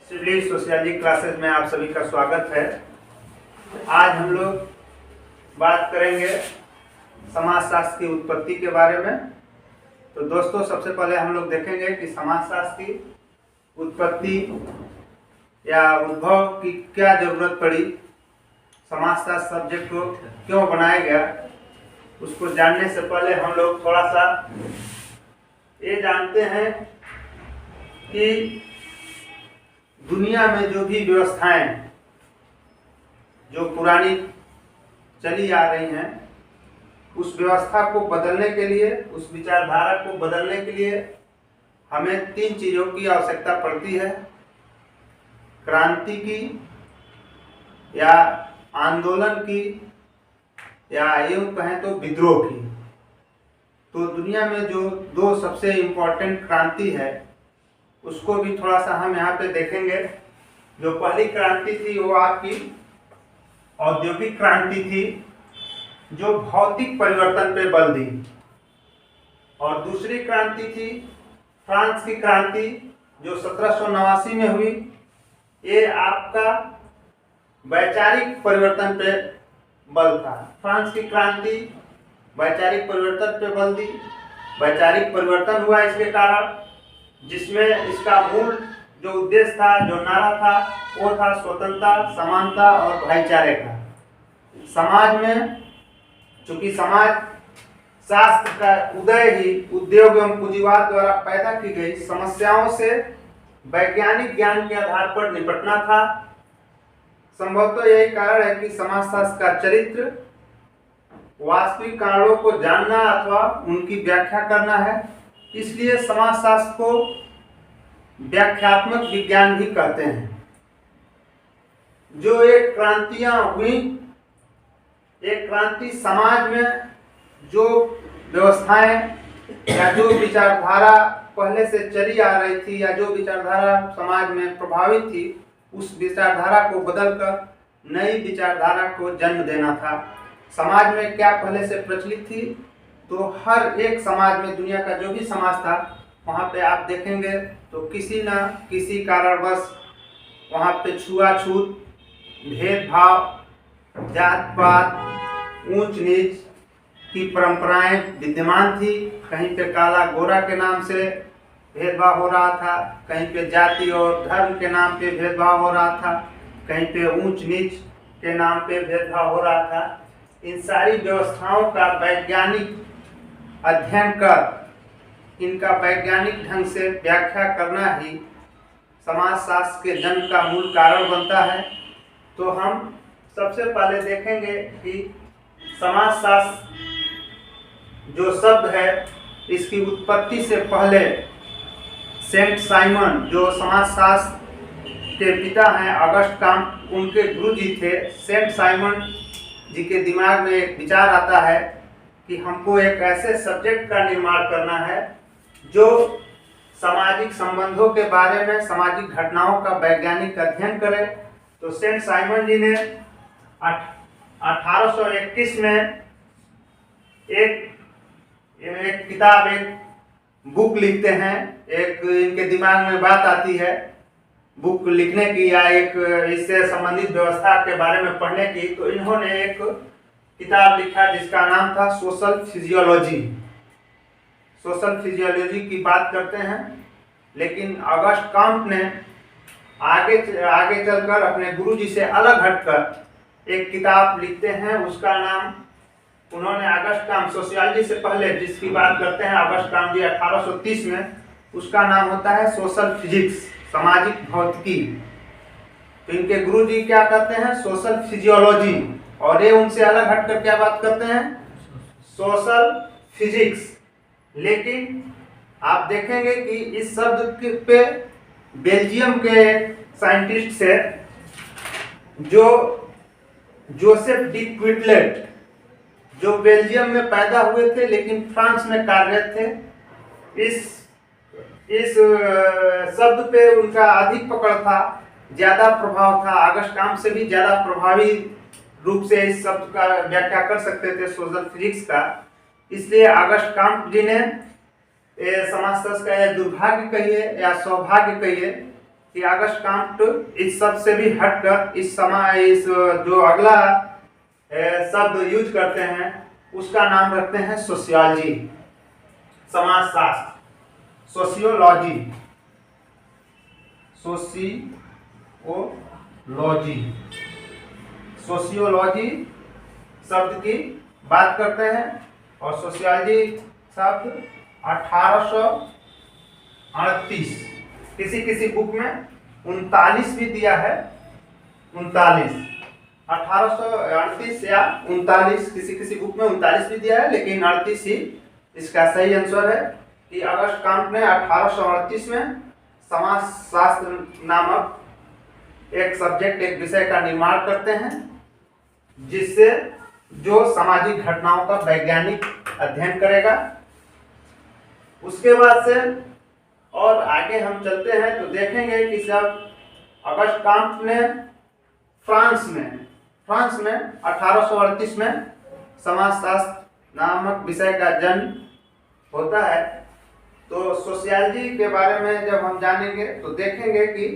सिविली sociology classes में आप सभी का स्वागत है। आज हम लोग बात करेंगे समाजशास्त्र की उत्पत्ति के बारे में। तो दोस्तों, सबसे पहले हम लोग देखेंगे कि समाजशास्त्र की उत्पत्ति या उद्भव की क्या जरूरत पड़ी, समाजशास्त्र सब्जेक्ट को क्यों बनाया गया। उसको जानने से पहले हम लोग थोड़ा सा ये जानते हैं कि दुनिया में जो भी व्यवस्थाएं जो पुरानी चली आ रही हैं, उस व्यवस्था को बदलने के लिए, उस विचारधारा को बदलने के लिए हमें 3 चीज़ों की आवश्यकता पड़ती है। क्रांति की या आंदोलन की या यूँ कहें तो विद्रोह की। तो दुनिया में जो 2 सबसे इम्पोर्टेंट क्रांति है उसको भी थोड़ा सा हम यहाँ पे देखेंगे। जो पहली क्रांति थी वो आपकी औद्योगिक क्रांति थी, जो भौतिक परिवर्तन पे बल दी। और दूसरी क्रांति थी फ्रांस की क्रांति, जो 1789 में हुई। ये आपका वैचारिक परिवर्तन पे बल था। फ्रांस की क्रांति वैचारिक परिवर्तन पे बल दी। वैचारिक परिवर्तन हुआ इसके कारण, जिसमें इसका मूल जो उद्देश्य था, जो नारा था, वो था स्वतंत्रता, समानता और भाईचारे का। समाज में, चूंकि समाज शास्त्र का उदय ही उद्योग एवं पूंजीवाद द्वारा पैदा की गई समस्याओं से वैज्ञानिक ज्ञान के आधार पर निपटना था। संभवतः यही कारण है कि समाजशास्त्र का चरित्र वास्तविक कारणों को जानना अथवा उनकी व्याख्या करना है। इसलिए समाजशास्त्र को व्याख्यात्मक विज्ञान भी कहते हैं। जो एक क्रांतियां हुई, एक क्रांति समाज में जो व्यवस्थाएं या जो विचारधारा पहले से चली आ रही थी या जो विचारधारा समाज में प्रभावित थी, उस विचारधारा को बदलकर नई विचारधारा को जन्म देना था। समाज में क्या पहले से प्रचलित थी, तो हर एक समाज में, दुनिया का जो भी समाज था, वहाँ पे आप देखेंगे तो किसी न किसी कारणवश वहाँ पे छुआछूत, भेदभाव, जात पात, ऊंच नीच की परंपराएं विद्यमान थी। कहीं पे काला गोरा के नाम से भेदभाव हो रहा था, कहीं पे जाति और धर्म के नाम पे भेदभाव हो रहा था, कहीं पे ऊंच नीच के नाम पे भेदभाव हो रहा था। इन सारी व्यवस्थाओं का वैज्ञानिक अध्ययन कर इनका वैज्ञानिक ढंग से व्याख्या करना ही समाजशास्त्र के जन्म का मूल कारण बनता है। तो हम सबसे पहले देखेंगे कि समाजशास्त्र जो शब्द है, इसकी उत्पत्ति से पहले सेंट साइमन, जो समाजशास्त्र के पिता हैं, अगस्ट काम्ट, उनके गुरुजी थे। सेंट साइमन जी के दिमाग में एक विचार आता है कि हमको एक ऐसे सब्जेक्ट का निर्माण करना है जो सामाजिक संबंधों के बारे में, सामाजिक घटनाओं का वैज्ञानिक अध्ययन करे। तो सेंट साइमन जी ने 1821 में एक किताब, एक बुक लिखते हैं। एक इनके दिमाग में बात आती है बुक लिखने की या एक इससे संबंधित व्यवस्था के बारे में पढ़ने की। तो इन्होंने एक किताब लिखा जिसका नाम था सोशल फिजियोलॉजी। सोशल फिजियोलॉजी की बात करते हैं, लेकिन अगस्ट काम्ट ने आगे चलकर अपने गुरुजी से अलग हटकर एक किताब लिखते हैं। उसका नाम उन्होंने अगस्ट काम्ट, सोशियोलॉजी से पहले जिसकी बात करते हैं अगस्ट काम्ट जी 1830 में, उसका नाम होता है सोशल फिजिक्स, सामाजिक भौतिकी। तो इनके गुरुजी क्या कहते हैं? Social physiology. और ये उनसे अलग हटकर क्या बात करते हैं? Social physics. लेकिन आप देखेंगे कि इस शब्द पे बेल्जियम के साइंटिस्ट से जो जोसेफ डी क्विटलेट, जो बेल्जियम में पैदा हुए थे लेकिन फ्रांस में कार्यरत थे, इस शब्द पे उनका अधिक पकड़ था, ज्यादा प्रभाव था। अगस्ट काम्ट से भी ज्यादा प्रभावी रूप से इस शब्द का व्याख्या कर सकते थे, सोशल फिजिक्स का। इसलिए अगस्ट काम्ट जी ने समाजशास्त्र का यह दुर्भाग्य कहिए या सौभाग्य कहिए कि ऑगस्ट काम्ट इस सब से भी हटकर इस जो अगला शब्द यूज करते हैं उसका नाम रखते हैं सोशियोलॉजी, समाजशास्त्र, सोशियोलॉजी, सोशियोलॉजी शब्द की बात करते हैं। और सोशियोलॉजी शब्द 1838, किसी किसी बुक में 39 भी दिया है, 39, 1838 या 39, किसी किसी बुक में 39 भी दिया है, लेकिन 38 ही इसका सही आंसर है कि ऑगस्ट काम्ट ने 1838 में समाजशास्त्र नामक एक सब्जेक्ट, एक विषय का निर्माण करते हैं, जिससे जो सामाजिक घटनाओं का वैज्ञानिक अध्ययन करेगा। उसके बाद से और आगे हम चलते हैं तो देखेंगे कि जब ऑगस्ट काम्ट ने फ्रांस में 1838 में समाजशास्त्र नामक विषय का जन्म होता है। तो सोशियोलॉजी के बारे में जब हम जानेंगे तो देखेंगे कि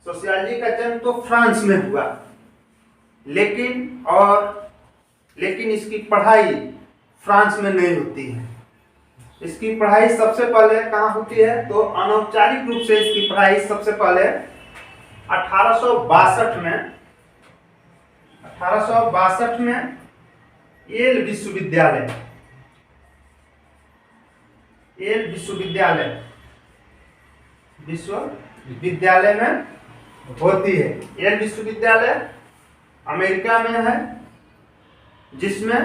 सोशियोलॉजी का जन्म तो फ्रांस में हुआ, लेकिन इसकी पढ़ाई फ्रांस में नहीं होती है। इसकी पढ़ाई सबसे पहले कहाँ होती है तो अनौपचारिक रूप से इसकी पढ़ाई सबसे पहले 1862 में येल विश्वविद्यालय में होती है। येल विश्वविद्यालय अमेरिका में है, जिसमें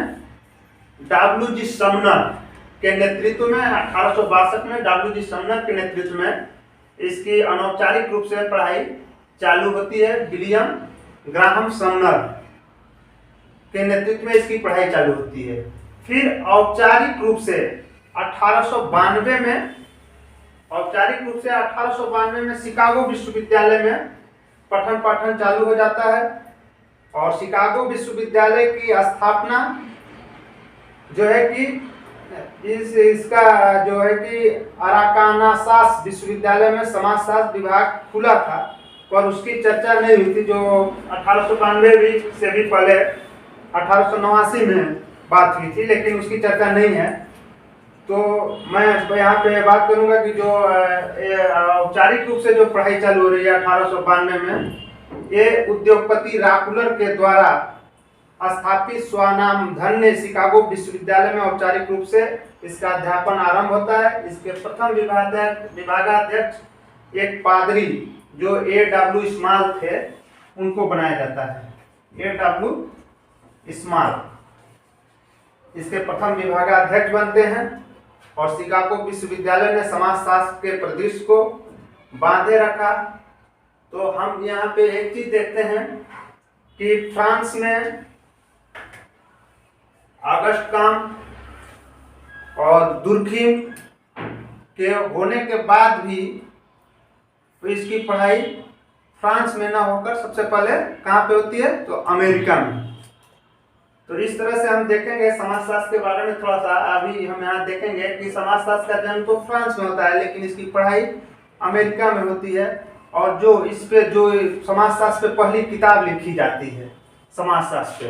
डब्ल्यू.जी. समनर के नेतृत्व में 1862 में डब्ल्यू.जी. समनर के नेतृत्व में इसकी अनौपचारिक रूप से पढ़ाई चालू होती है। विलियम ग्राहम समनर के नेतृत्व में इसकी पढ़ाई चालू होती है। फिर औपचारिक रूप से 1892 में शिकागो विश्वविद्यालय में पठन पाठन चालू हो जाता है। और शिकागो विश्वविद्यालय की स्थापना जो है कि इसका जो है कि अराकानासास विश्वविद्यालय में समाजशास्त्र विभाग खुला था, पर उसकी चर्चा नहीं हुई थी, जो 1892 से भी पहले 1889 में बात हुई थी, लेकिन उसकी चर्चा नहीं है। तो मैं यहाँ पे बात करूंगा कि जो औपचारिक रूप से जो पढ़ाई चालू हो रही है 1892 में, ये उद्योगपति राकुलर के द्वारा स्थापित स्वनाम धन्य शिकागो विश्वविद्यालय में औपचारिक रूप से इसका अध्यापन आरंभ होता है। इसके प्रथम विभागाध्यक्ष एक पादरी जो A.W. स्मॉल थे, उनको बनाया जाता है। A.W. स्मॉल इसके प्रथम विभागाध्यक्ष बनते हैं। और शिकागो विश्वविद्यालय ने समाजशास्त्र के परिदृश्य को बांधे रखा। तो हम यहाँ पे एक चीज देखते हैं कि फ्रांस में ऑगस्ट काम्ट और दुर्खिम के होने के बाद भी तो इसकी पढ़ाई फ्रांस में ना होकर सबसे पहले कहाँ पे होती है तो अमेरिका में। तो इस तरह से हम देखेंगे समाजशास्त्र के बारे में थोड़ा सा। अभी हम यहाँ देखेंगे कि समाजशास्त्र का जन्म तो फ्रांस में होता है, लेकिन इसकी पढ़ाई अमेरिका में होती है। और जो इस पे जो समाजशास्त्र पे पहली किताब लिखी जाती है, समाजशास्त्र पे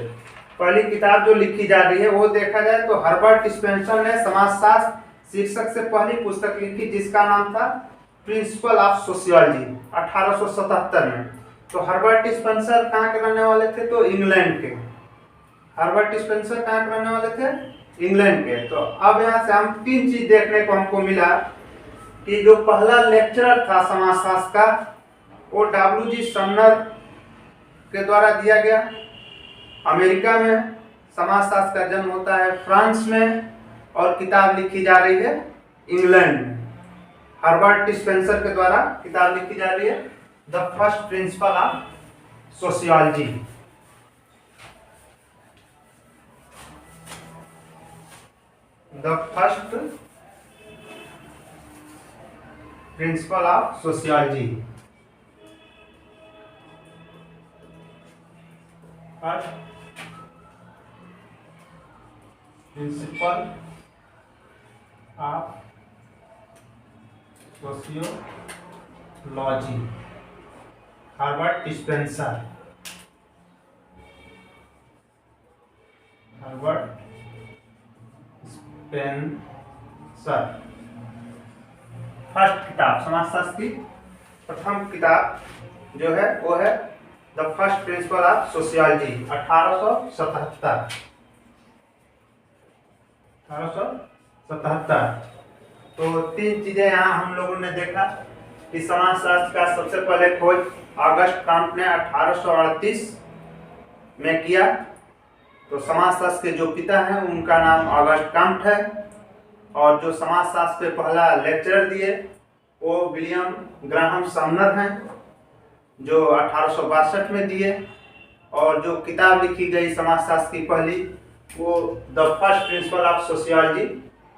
पहली किताब जो लिखी जा रही है वो देखा जाए तो हर्बर्ट स्पेंसर ने समाजशास्त्र शीर्षक से पहली पुस्तक लिखी, जिसका नाम था प्रिंसिपल ऑफ सोशियोलॉजी 1877 में। तो हर्बर्ट स्पेंसर कहाँ के रहने वाले थे तो इंग्लैंड के। हर्बर्ट स्पेंसर कहाँ के रहने वाले थे इंग्लैंड के। तो अब यहाँ से हम तीन चीज देखने को हमको मिला कि जो पहला लेक्चरर था समाजशास्त्र का वो डब्ल्यू.जी. समनर के द्वारा दिया गया। अमेरिका में समाजशास्त्र का जन्म होता है फ्रांस में, और किताब लिखी जा रही है इंग्लैंड में। हर्बर्ट स्पेंसर के द्वारा किताब लिखी जा रही है the first principle of sociology. The first principle of sociology. First principle of sociology. Herbert Spencer. Herbert Spencer. First किताब समाजशास्त्र की प्रथम किताब जो है वो है the first principle of sociology 1877। तो तीन चीजें यहाँ हम लोगों ने देखा कि समाजशास्त्र का सबसे पहले खोज ऑगस्ट काम्ट ने 1838 में किया। तो समाजशास्त्र के जो पिता हैं उनका नाम ऑगस्ट काम्ट है, और जो समाजशास्त्र पे पहला लेक्चर दिए वो विलियम ग्राहम समनर हैं जो 1862 में दिए, और जो किताब लिखी गई समाजशास्त्र की पहली वो the first principle of sociology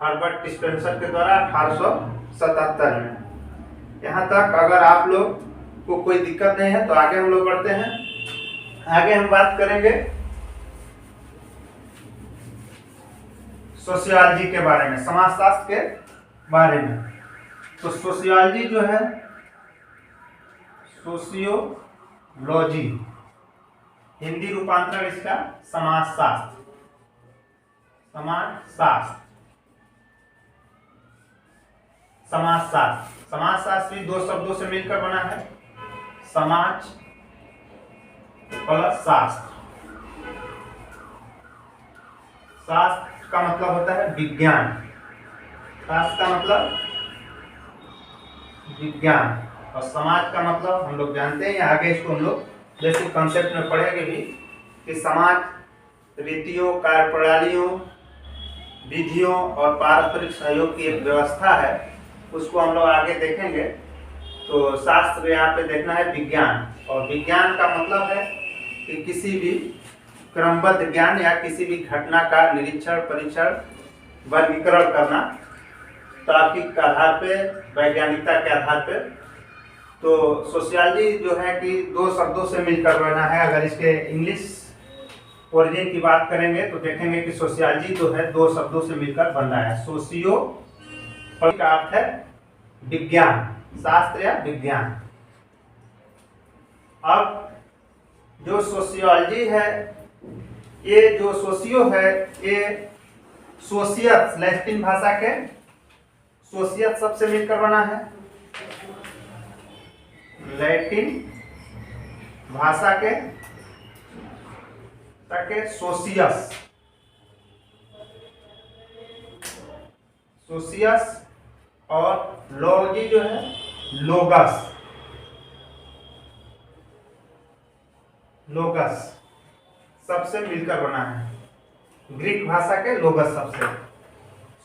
Herbert Spencer के द्वारा 1877 में। यहाँ तक अगर आप लोग को कोई दिक्कत नहीं है तो आगे हम लोग बढ़ते हैं। आगे हम बात करेंगे सोशियोलॉजी के बारे में, समाजशास्त्र के बारे में। तो सोशियोलॉजी जो है सोशियोलॉजी, हिंदी रूपांतरण इसका समाजशास्त्र। समाजशास्त्र समाजशास्त्र समाजशास्त्र भी दो शब्दों से मिलकर बना है, समाज प्लस शास्त्र। शास्त्र का मतलब होता है विज्ञान, शास्त्र का मतलब विज्ञान, और समाज का मतलब हम लोग जानते हैं, आगे इसको हम लोग बेसिक कॉन्सेप्ट में पढ़ेंगे भी कि समाज रीतियों, कार्यप्रणालियों, विधियों और पारस्परिक सहयोग की एक व्यवस्था है, उसको हम लोग आगे देखेंगे। तो शास्त्र यहाँ पे देखना है विज्ञान, और विज्ञान का मतलब है कि किसी भी क्रमबद्ध ज्ञान या किसी भी घटना का निरीक्षण, परीक्षण, वर्गीकरण करना तार्किक के आधार पे, वैज्ञानिकता के आधार पे। तो सोशियोलॉजी जो है कि दो शब्दों से मिलकर बना है। अगर इसके इंग्लिश ओरिजिन की बात करेंगे तो देखेंगे कि सोशियोलॉजी जो है दो शब्दों से मिलकर बन रहा है। सोशियो का अर्थ है विज्ञान, शास्त्र या विज्ञान। अब जो सोशियोलॉजी है, ये जो सोशियो है ये सोशियस, लैटिन भाषा के सोशियस शब्द से मिलकर बना है। लैटिन भाषा के सोशियस, सोशियस, और लॉजी जो है लोगस, लोगस सबसे मिलकर बना है, ग्रीक भाषा के लोगस सबसे।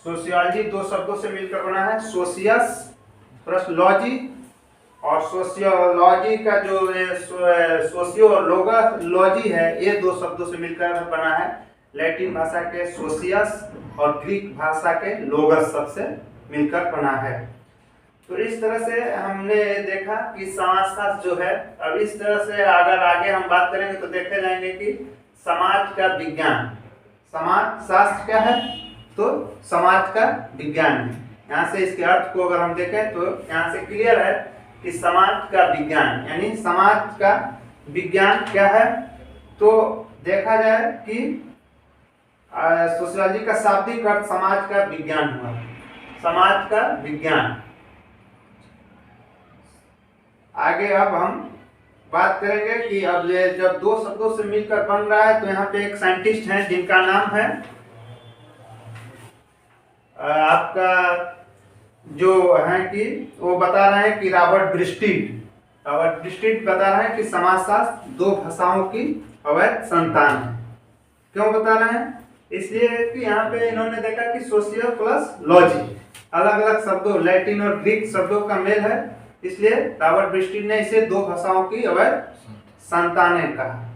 सोशियोलॉजी दो शब्दों से मिलकर बना है, सोशियस प्लस लॉजी, और सोशियोलॉजी का जो सोशियोलॉजी है ये दो शब्दों से मिलकर बना है, लैटिन भाषा के सोशियस और ग्रीक भाषा के लोगस सबसे मिलकर बना है। तो इस तरह से हमने देखा कि समाजशास्त्र जो है, अब इस तरह से अगर आगे हम बात करेंगे तो देखे जाएंगे कि समाज का विज्ञान, समाज शास्त्र क्या है तो समाज का विज्ञान है। यहाँ से इसके अर्थ को अगर हम देखें तो यहाँ से क्लियर है कि समाज का विज्ञान, यानी समाज का विज्ञान क्या है। तो देखा जाए कि सोशियोलॉजी का शाब्दिक अर्थ समाज का विज्ञान हुआ, समाज का विज्ञान। आगे अब हम बात करेंगे कि अब ये जब दो शब्दों से मिलकर बन रहा है तो यहाँ पे एक साइंटिस्ट हैं जिनका नाम है आपका जो है कि वो बता रहे हैं कि रॉबर्ट ब्रिस्टिट। रॉबर्ट ब्रिस्टिट बता रहे हैं कि समाजशास्त्र दो भाषाओं की अवैध संतान है। क्यों बता रहे हैं? इसलिए कि यहाँ पे इन्होंने देखा कि सोशियो प्लस लॉजी अलग अलग शब्दों, लैटिन और ग्रीक शब्दों का मेल है, इसलिए रॉबर्ट ब्रिस्टिट ने इसे दो भाषाओं की अवैध संतानें कहा।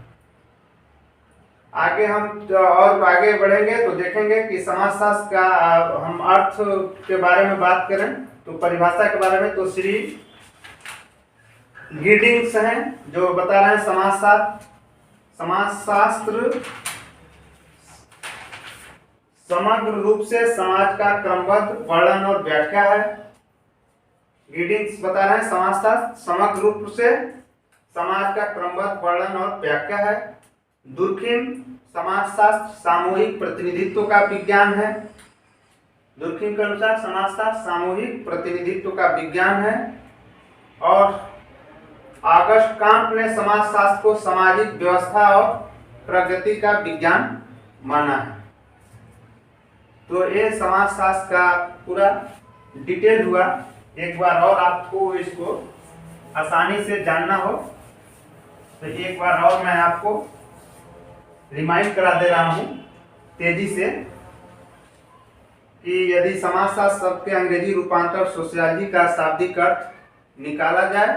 आगे हम और आगे बढ़ेंगे तो देखेंगे कि समाजशास्त्र का हम अर्थ के बारे में बात करें तो परिभाषा के बारे में तो श्री गिडिंग्स हैं जो बता रहे हैं समाजशास्त्र समग्र रूप से समाज का क्रमबद्ध वर्णन और व्याख्या है। गिडिंग्स बता रहे हैं समाजशास्त्र समग्र रूप से समाज का क्रमबद्ध वर्णन और व्याख्या है। दुर्खिम समाजशास्त्र सामूहिक प्रतिनिधित्व का विज्ञान है। दुर्खिम के अनुसार समाजशास्त्र सामूहिक प्रतिनिधित्व का विज्ञान है। और ऑगस्ट कांट ने समाजशास्त्र को सामाजिक व्यवस्था और प्रगति का विज्ञान माना है। तो ये समाजशास्त्र का पूरा डिटेल हुआ। एक बार और आपको इसको आसानी से जानना हो तो एक बार और मैं आपको रिमाइंड करा दे रहा हूं तेजी से कि यदि समाजशास्त्र शब्द के अंग्रेजी रूपांतर सोशियोलॉजी का शाब्दिक अर्थ निकाला जाए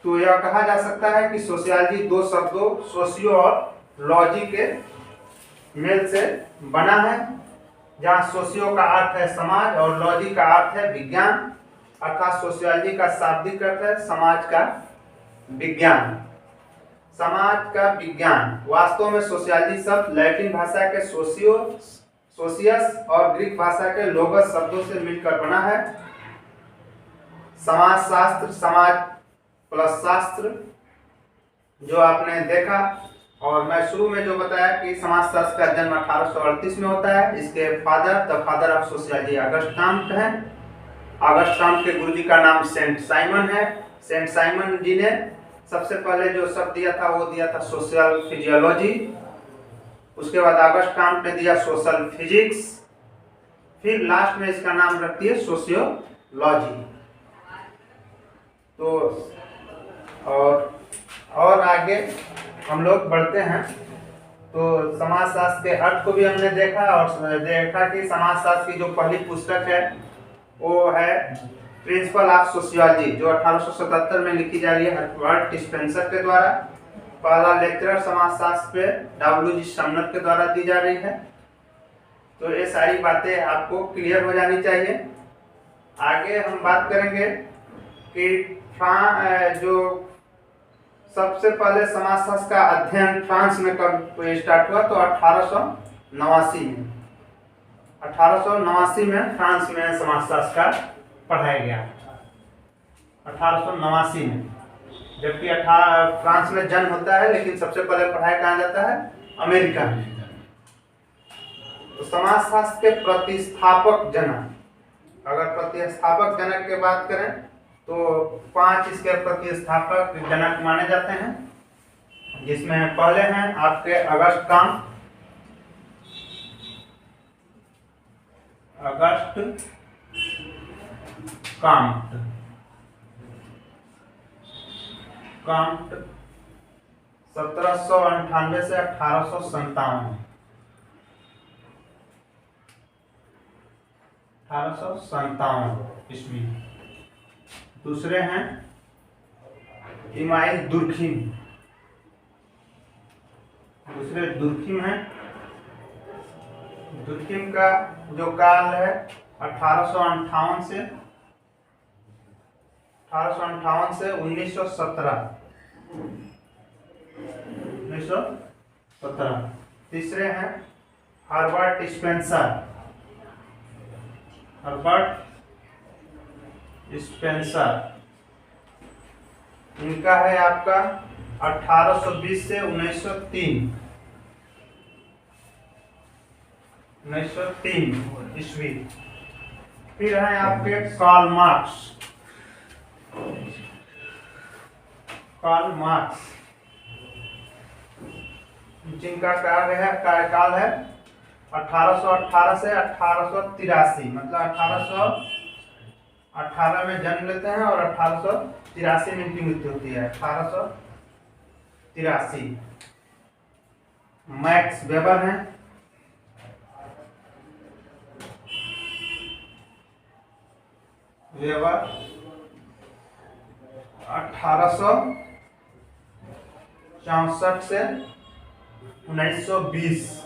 तो यह कहा जा सकता है कि सोशियोलॉजी दो शब्दों सोशियो और लॉजी के मेल से बना है, जहां सोशियो का अर्थ है समाज और लॉजी का अर्थ है विज्ञान, अर्थात सोशियोलॉजी का शाब्दिक अर्थ है समाज का विज्ञान। समाज का विज्ञान वास्तव में सोशियोलॉजी शब्द लैटिन भाषा के सोशियस और ग्रीक भाषा के लोगस शब्दों से मिलकर बना है। समाजशास्त्र समाज प्लस शास्त्र जो आपने देखा, और मैं शुरू में जो बताया कि समाजशास्त्र का जन्म 1838 में होता है। इसके father of sociology August can't हैं। ऑगस्ट कांट के गुरुजी का नाम सेंट साइमन है। सेंट साइमन जी ने सबसे पहले जो शब्द दिया था वो दिया था सोशल फिजियोलॉजी। उसके बाद ऑगस्ट कांट ने दिया सोशल फिजिक्स, फिर लास्ट में इसका नाम रखती है सोशियोलॉजी। तो और आगे हम लोग बढ़ते हैं। तो समाजशास्त्र के अर्थ को भी हमने देखा और देखा कि समाजशास्त्र की जो पहली पुस्तक है वो है प्रिंसिपल ऑफ सोशियोलॉजी, जो 1877 में लिखी जा रही है हर्बर्ट स्पेंसर के द्वारा। पहला लेक्चरर समाजशास्त्र पे डब्ल्यू जी समनर के द्वारा दी जा रही है। तो ये सारी बातें आपको क्लियर हो जानी चाहिए। आगे हम बात करेंगे कि जो सबसे पहले समाजशास्त्र का अध्ययन फ्रांस में कब स्टार्ट हुआ, तो 1889 में। 1889 में फ्रांस में समाजशास्त्र का पढ़ाया गया। 1889 में, जबकि फ्रांस में जन्म होता है लेकिन सबसे पहले पढ़ाया कहाँ जाता है, अमेरिका में। तो समाजशास्त्र के प्रतिस्थापक जनक, अगर प्रतिस्थापक जनक की बात करें तो 5 इसके प्रतिस्थापक जनक माने जाते हैं, जिसमें पहले हैं आपके ऑगस्ट कांट। कांट 1798 से 1857 ईस्वी। दूसरे हैं इमाइल दुर्खिम। दूसरे दुर्खिम हैं। दुर्खिम का जो काल है 1858 से 1917। तीसरे हैं हर्बर्ट स्पेंसर। इनका है आपका 1820 से 1903 ईस्वी। फिर है आपके कार्ल मार्क्स, जिनका कार्यकाल है 1818 से 1883, मतलब 1818 में जन्म लेते हैं और 1883 में इनकी मृत्यु होती है। 1883। मैक्स वेबर हैं। वेबर 1864 से 1920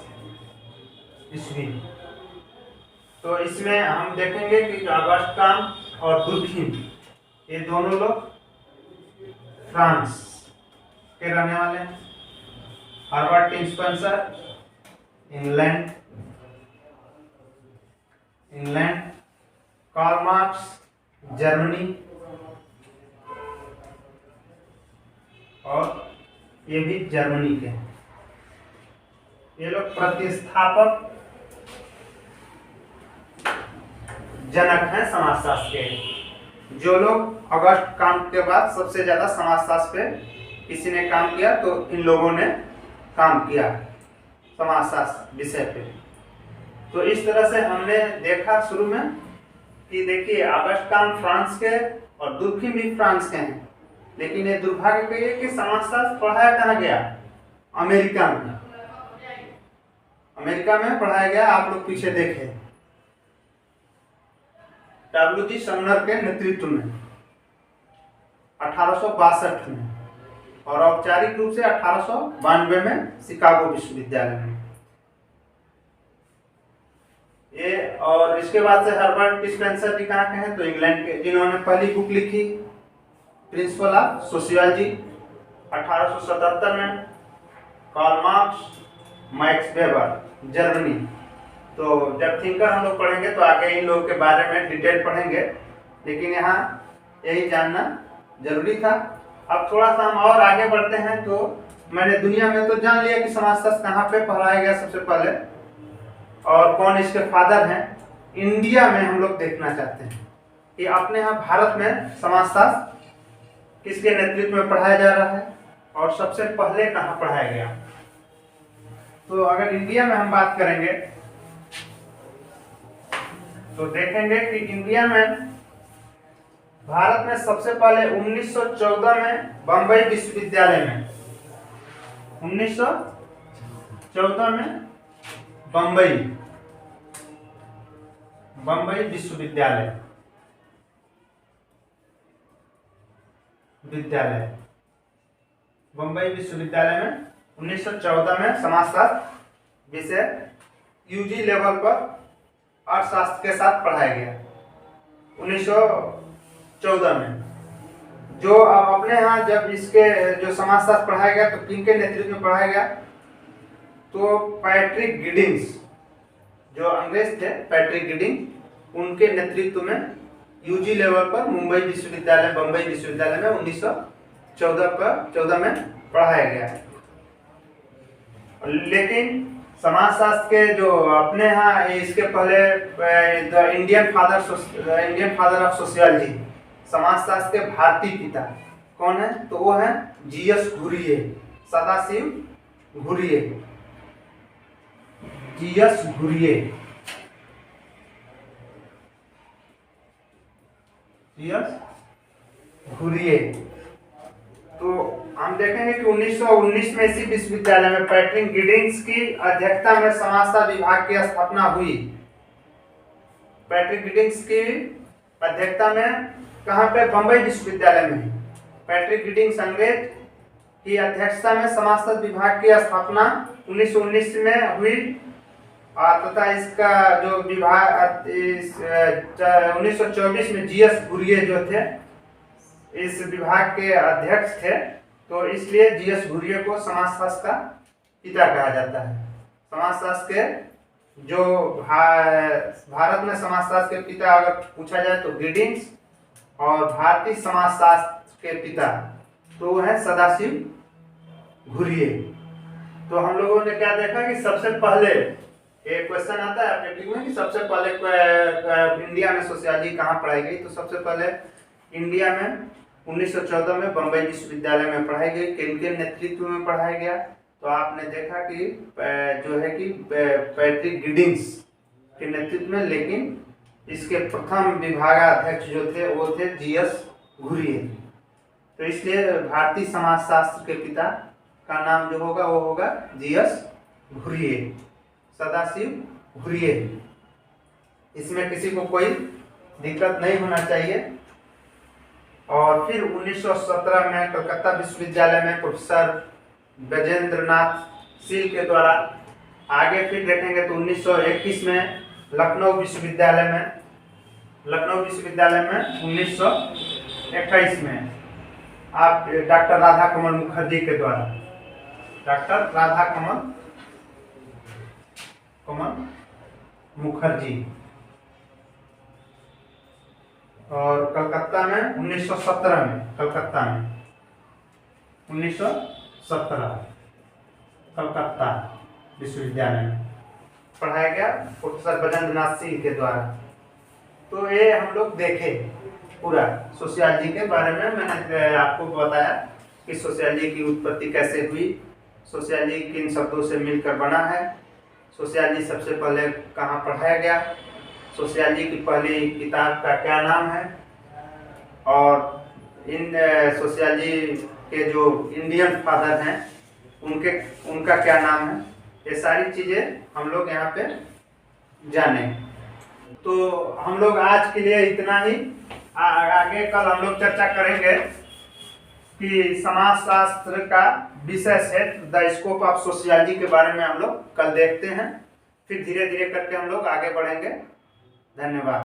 ईस्वी। तो इसमें हम देखेंगे कि ऑगस्ट कांट और दुर्खिम ये दोनों लोग फ्रांस के रहने वाले हैं। Herbert Spencer England. Karl Marx Germany. और ये भी जर्मनी के हैं। ये लोग प्रतिस्थापक जनक हैं समाजशास्त्र के। जो लोग अगस्त क्रांति के बाद सबसे ज्यादा समाजशास्त्र पे किसी ने काम किया तो इन लोगों ने काम किया समाजशास्त्र विषय पे। तो इस तरह से हमने देखा शुरू में कि देखिए अगस्त क्रांति फ्रांस के और दुर्खिम भी फ्रांस के हैं, लेकिन ये दुर्भाग्य का ये कि समाजशास्त्र पढ़ाया कहाँ गया? अमेरिका में। अमेरिका में पढ़ाया गया। आप लोग पीछे देखे WG समनर के नेतृत्व में 1862 में, और औपचारिक रूप से 1892 में शिकागो विश्वविद्यालय में। ये और इसके बाद से हर्बर्ट स्पेंसर भी कहाँ के हैं? तो इंग्लैंड के, जिन्होंने पहली बुक लिखी प्रिंसिपल ऑफ सोशियोलॉजी 1877 में। Karl Marx, Max Weber, Germany. तो जब थिंकर हम लोग पढ़ेंगे तो आगे इन लोगों के बारे में डिटेल पढ़ेंगे, लेकिन यहाँ यही जानना जरूरी था। अब थोड़ा सा हम और आगे बढ़ते हैं। तो मैंने दुनिया में तो जान लिया कि समाजशास्त्र कहाँ पे पढ़ाया गया सबसे पहले और कौन इसके फादर हैं। इंडिया में हम लोग देखना चाहते हैं कि अपने यहाँ भारत में समाजशास्त्र किसके नेतृत्व में पढ़ाया जा रहा है और सबसे पहले कहाँ पढ़ाया गया। तो अगर इंडिया में हम बात करेंगे तो देखेंगे कि इंडिया में भारत में सबसे पहले 1914 में बम्बई विश्वविद्यालय में 1914 में बम्बई विश्वविद्यालय बम्बई विश्वविद्यालय में 1914 में समाजशास्त्र विषय यूजी लेवल पर अर्थशास्त्र के साथ पढ़ाया गया। 1914 में जो अब अपने यहाँ जब इसके जो समाजशास्त्र पढ़ाया गया तो किनके नेतृत्व में पढ़ाया गया? तो पैट्रिक गिडिंग्स, जो अंग्रेज थे पैट्रिक गिडिंग, उनके नेतृत्व में यूजी लेवल पर बम्बई विश्वविद्यालय में 1914 में पढ़ाया गया। लेकिन समाजशास्त्र के जो अपने यहाँ इसके पहले the Indian father of sociology, समाजशास्त्र के भारतीय पिता कौन है? तो वो है जीएस घुरिये, सदाशिव घुरिये, जीएस घुरिये। तो हम देखेंगे कि 1919 में इसी विश्वविद्यालय में पैट्रिक गिडिंग्स की अध्यक्षता में समाजशास्त्र विभाग की स्थापना हुई। पैट्रिक गिडिंग्स की अध्यक्षता में कहाँ पे? बम्बई विश्वविद्यालय में। पैट्रिक गिडिंग्स अंग्रेज की अध्यक्षता में समाजशास्त्र विभाग की स्थापना 1919 में हुई तथा इसका जो विभाग 1924 में जीएस घुरिये जो थे इस विभाग के अध्यक्ष थे। तो इसलिए जीएस घुरिये को समाजशास्त्र का पिता कहा जाता है। समाजशास्त्र के जो भारत में समाजशास्त्र के पिता अगर पूछा जाए तो गिडिंग्स, और भारतीय समाजशास्त्र के पिता तो वो है सदाशिव घुरिये। तो हम लोगों ने क्या देखा कि सबसे पहले एक क्वेश्चन आता है ऑब्जेक्टिव में कि सबसे पहले इंडिया में सोशियोलॉजी कहाँ पढ़ाई गई? तो सबसे पहले इंडिया में 1914 में बम्बई विश्वविद्यालय में पढ़ाई गई। किनके नेतृत्व में पढ़ाया गया? तो आपने देखा कि जो है कि पैट्रिक गिडिंग्स के नेतृत्व में, लेकिन इसके प्रथम विभागाध्यक्ष जो थे वो थे जीएस घुरिये। तो इसलिए भारतीय समाजशास्त्र के पिता का नाम जो होगा वो होगा जीएस घुरिये, सदाशिव घुरिये। इसमें किसी को कोई दिक्कत नहीं होना चाहिए। और फिर 1917 में कलकत्ता विश्वविद्यालय में प्रोफेसर गजेंद्र नाथ शील के द्वारा, आगे फिर देखेंगे तो 1921 में लखनऊ विश्वविद्यालय में 1921 में आप डॉक्टर राधाकमल मुखर्जी के द्वारा, डॉक्टर राधाकमल मुखर्जी। और कलकत्ता में 1917 में कलकत्ता में 1917 कलकत्ता विश्वविद्यालय में पढ़ाया गया प्रोफेसर बजेंद्र नाथ सिंह के द्वारा। तो ये हम लोग देखे पूरा सोशियोलॉजी के बारे में। मैंने आपको बताया कि सोशियोलॉजी की उत्पत्ति कैसे हुई, सोशियोलॉजी किन शब्दों से मिलकर बना है, सोशियोलॉजी सबसे पहले कहाँ पढ़ाया गया, सोशियोलॉजी की पहली किताब का क्या नाम है, और इन सोशियोलॉजी के जो इंडियन फादर हैं उनका क्या नाम है, ये सारी चीज़ें हम लोग यहाँ पे जाने। तो हम लोग आज के लिए इतना ही। आगे कल हम लोग चर्चा करेंगे कि समाजशास्त्र का विषय set the scope of sociology के बारे में हम लोग कल देखते हैं। फिर धीरे धीरे करके हम लोग आगे बढ़ेंगे। धन्यवाद।